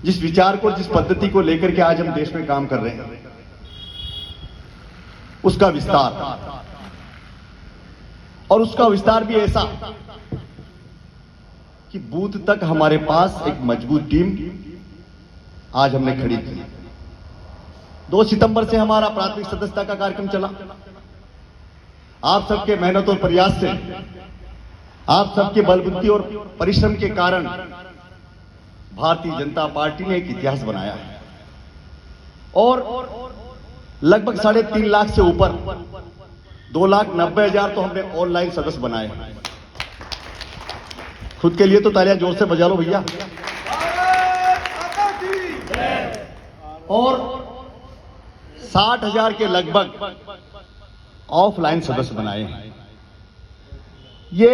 जिस विचार को, जिस पद्धति को लेकर के आज हम देश में काम कर रहे हैं, उसका विस्तार, और उसका विस्तार भी ऐसा कि बूथ तक हमारे पास एक मजबूत टीम आज हमने खड़ी की। 2 सितंबर से हमारा प्राथमिक सदस्यता का कार्यक्रम चला। आप सबके मेहनत और प्रयास से, आप सबके बलबुद्धि और परिश्रम के कारण भारतीय जनता पार्टी ने एक इतिहास बनाया है और लगभग 3.5 लाख से ऊपर 2,90,000 तो हमने ऑनलाइन सदस्य बनाए। खुद के लिए तो तालियां जोर से बजा लो भैया। और 60,000 के लगभग ऑफलाइन सदस्य बनाए हैं। ये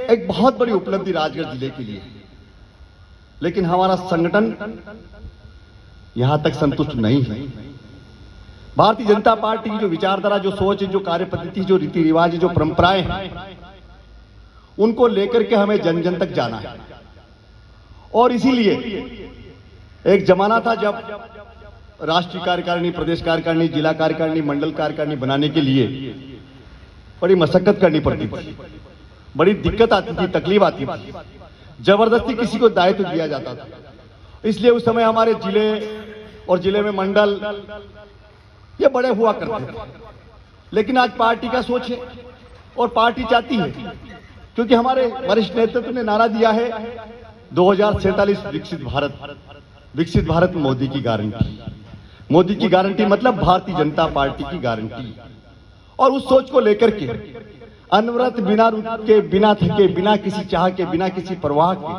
एक बहुत बड़ी उपलब्धि राजगढ़ जिले के लिए। लेकिन हमारा संगठन यहां तक संतुष्ट नहीं है। भारतीय जनता पार्टी की जो विचारधारा, जो सोच, जो कार्य पद्धति, जो रीति रिवाज, जो परंपराएं हैं, उनको लेकर के हमें जन जन तक जाना है। और इसीलिए एक जमाना था जब राष्ट्रीय कार्यकारिणी, प्रदेश कार्यकारिणी, जिला कार्यकारिणी, मंडल कार्यकारिणी बनाने के लिए बड़ी मशक्कत करनी पड़ती थी, बड़ी दिक्कत आती थी, तकलीफ आती थी, जबरदस्ती किसी को दायित्व दिया जाता था। इसलिए उस समय हमारे जिले और जिले में मंडल ये बड़े हुआ करते थे। लेकिन आज पार्टी का सोच है और पार्टी चाहती है, क्योंकि हमारे वरिष्ठ नेतृत्व ने नारा दिया है 2047 विकसित भारत मोदी की गारंटी। मोदी की गारंटी मतलब भारतीय जनता पार्टी की गारंटी। और उस सोच को लेकर के अनवरत, बिना रुके, बिना थके, बिना किसी चाह के, बिना किसी परवाह के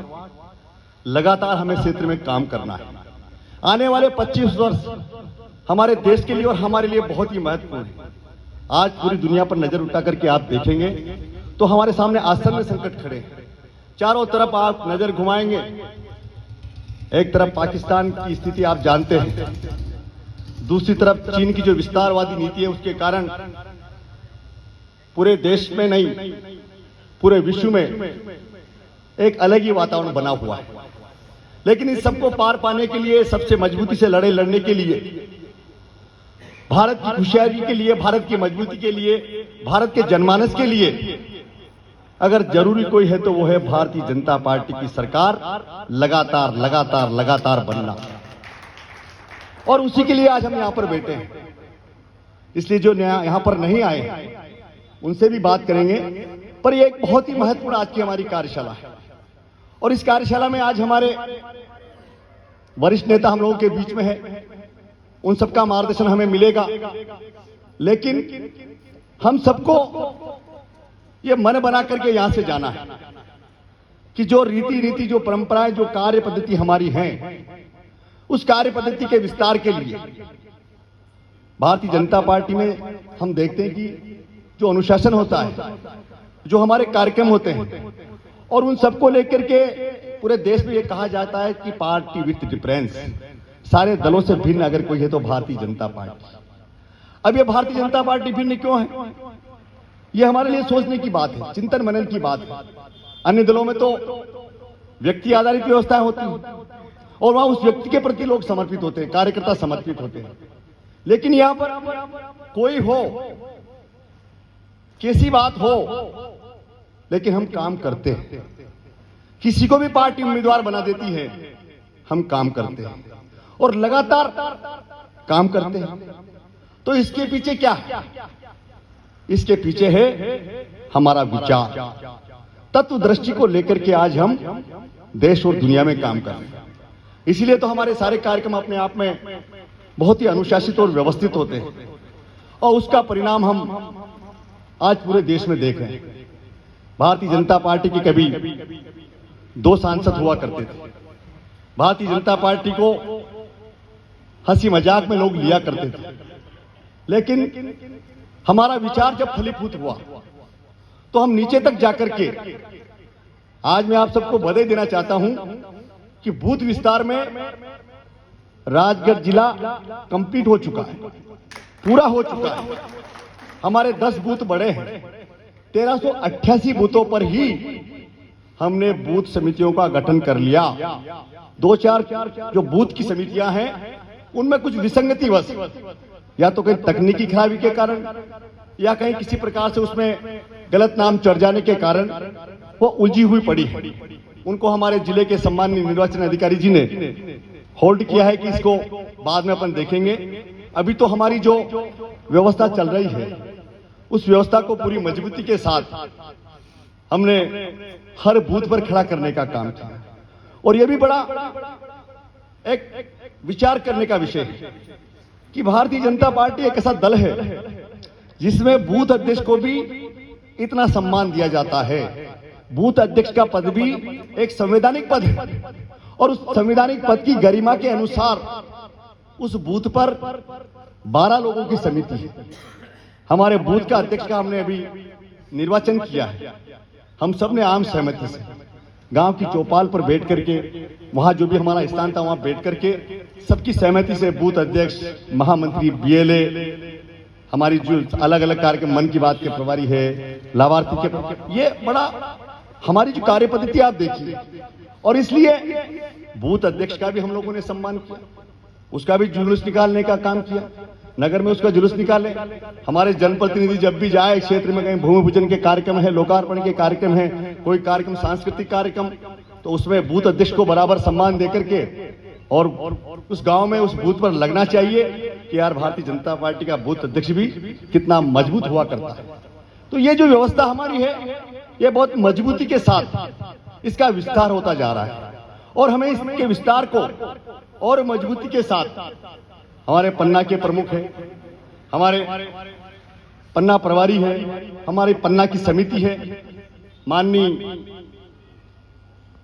लगातार हमें क्षेत्र में काम करना है। आने वाले 25 वर्ष हमारे देश के लिए और हमारे लिए बहुत ही महत्वपूर्ण है। आज पूरी दुनिया पर नजर उठा करके आप देखेंगे तो हमारे सामने आसन्न संकट खड़े हैं। चारों तरफ आप नजर घुमाएंगे, एक तरफ पाकिस्तान की स्थिति आप जानते हैं, दूसरी तरफ चीन की जो विस्तारवादी नीति है, उसके कारण पूरे देश में नहीं, पूरे विश्व में एक अलग ही वातावरण बना हुआ है। लेकिन इस सबको पार पाने के लिए, सबसे मजबूती से लड़ने के लिए, भारत की खुशहाली के लिए, भारत की मजबूती के लिए, भारत के जनमानस के लिए अगर जरूरी कोई है तो वो है भारतीय जनता पार्टी की सरकार लगातार लगातार लगातार बनना। और उसी के लिए आज हम यहां पर बैठे हैं। इसलिए जो यहां पर नहीं आए उनसे भी बात करेंगे। पर ये एक बहुत ही महत्वपूर्ण आज की हमारी कार्यशाला है और इस कार्यशाला में आज हमारे वरिष्ठ नेता हम लोगों के बीच में है। उन सबका मार्गदर्शन हमें मिलेगा। लेकिन हम सबको ये मन बना करके यहां से जाना है कि जो रीति, जो परंपराएं, जो कार्य पद्धति हमारी हैं, उस कार्य पद्धति के विस्तार के लिए भारतीय जनता पार्टी में हम देखते हैं कि जो अनुशासन होता है, जो हमारे कार्यक्रम होते हैं, और उन सबको लेकर के पूरे देश में ये कहा जाता है कि पार्टी विथ डिफरेंस, सारे दलों से भिन्न अगर कोई है तो भारतीय जनता पार्टी। अब ये भारतीय जनता पार्टी भिन्न क्यों है? ये हमारे लिए सोचने की बात है, चिंतन मनन की बात है। अन्य दलों में तो व्यक्ति आधारित व्यवस्थाएं होती हैं और वहां उस व्यक्ति के प्रति लोग समर्पित होते हैं, कार्यकर्ता समर्पित होते हैं। लेकिन यहां पर कोई हो, कैसी बात हो, लेकिन हम काम करते हैं। किसी को भी पार्टी उम्मीदवार बना देती है, हम काम करते हैं और लगातार काम करते हैं। तो इसके पीछे क्या है? इसके पीछे है हमारा विचार, तत्व दृष्टि को लेकर के आज हम देश और दुनिया में काम कर रहे हैं। इसीलिए तो हमारे सारे कार्यक्रम अपने आप में बहुत ही अनुशासित और व्यवस्थित होते हैं और उसका परिणाम हम आज पूरे देश में देख रहे हैं। भारतीय जनता पार्टी की कभी 2 सांसद हुआ करते थे। भारतीय जनता पार्टी को हंसी मजाक में लोग लिया करते थे। लेकिन हमारा विचार जब फलीभूत हुआ तो हम नीचे तक जाकर के आज मैं आप सबको बधाई देना चाहता हूं कि बूथ विस्तार में राजगढ़ जिला कंप्लीट हो चुका है, पूरा हो चुका है। हमारे 10 बूथ बड़े हैं। 1388 बूथों पर ही हमने बूथ समितियों का गठन कर लिया। 2-4 जो बूथ की समितियां हैं उनमें कुछ विसंगतिवश, या तो कहीं तकनीकी खराबी के कारण या कहीं किसी प्रकार से उसमें गलत नाम चढ़ जाने के कारण वो उलझी हुई पड़ी है। उनको हमारे जिले के सम्माननीय निर्वाचन अधिकारी जी ने होल्ड किया है कि इसको बाद में अपन देखेंगे। अभी तो हमारी जो व्यवस्था चल रही है उस व्यवस्था को पूरी मजबूती के साथ हमने हर बूथ पर खड़ा करने का काम किया। और यह भी बड़ा एक विचार करने का विषय है कि भारतीय जनता पार्टी एक ऐसा दल है जिसमें बूथ अध्यक्ष को भी इतना सम्मान दिया जाता है। बूथ अध्यक्ष का पद भी एक संवैधानिक पद है और उस संवैधानिक पद की गरिमा के अनुसार उस बूथ पर 12 लोगों की समिति है। हमारे बूथ का अध्यक्ष का हमने अभी निर्वाचन किया है। हम सब ने आम सहमति से गांव की चौपाल पर बैठ करके, वहां जो भी हमारा स्थान था वहां बैठ करके सबकी सहमति से बूथ अध्यक्ष, महामंत्री, बीएलए, हमारी जो अलग अलग कार्यक्रम, मन की बात के प्रभारी है, लाभार्थी के प्रभारी, ये बड़ा हमारी जो कार्य पद्धति आप देखिए। और इसलिए बूथ अध्यक्ष का भी हम लोगों ने सम्मान किया, उसका भी जुलूस निकालने का काम किया। नगर में उसका जुलूस निकाले। हमारे जनप्रतिनिधि जब भी जाए क्षेत्र में, कहीं भूमि पूजन के कार्यक्रम है, लोकार्पण के कार्यक्रम है, कोई कार्यक्रम, सांस्कृतिक कार्यक्रम, तो उसमें बूथ अध्यक्ष को बराबर सम्मान देकर के और उस गांव में उस बूथ पर लगना चाहिए कि यार भारतीय जनता पार्टी का बूथ अध्यक्ष भी कितना मजबूत हुआ करता है। तो ये जो व्यवस्था हमारी है ये बहुत मजबूती के साथ इसका विस्तार होता जा रहा है और हमें इसके विस्तार को और मजबूती के साथ हमारे पन्ना के प्रमुख है, हमारे पन्ना प्रभारी है, हमारे पन्ना की समिति है, माननीय